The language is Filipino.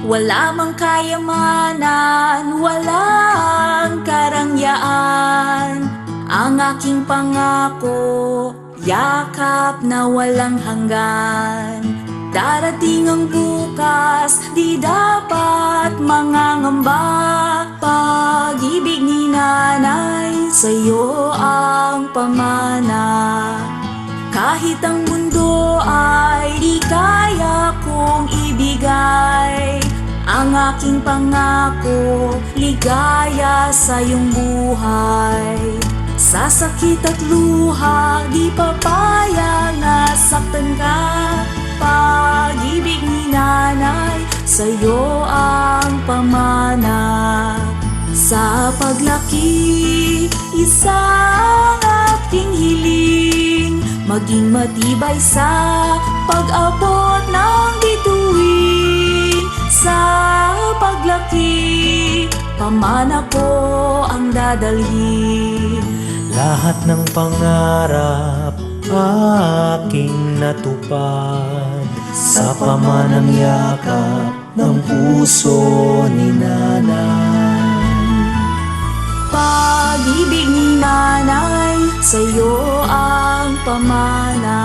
Wala mang kayamanan, walang karangyaan. Ang aking pangako, yakap na walang hanggan. Darating ang bukas, di dapat mangangamba. Pag-ibig ni nanay, sa'yo ang pamana. Kahit ang mundo ay di kaya kong ibigay, ang aking pangako, ligaya sa iyong buhay. Sa sakit at luha, di papayag na saktan ka. Pag-ibig ni nanay, sa'yo ang pamana. Sa paglaki, isang aking hiling, maging matibay sa pag-abot ng bituin. Sa paglaki, pamana ko ang dadalhin. Lahat ng pangarap aking natupad sa pamanang yakap ng puso ni nanay. Pag-ibig ni nanay, sa'yo ang pamana.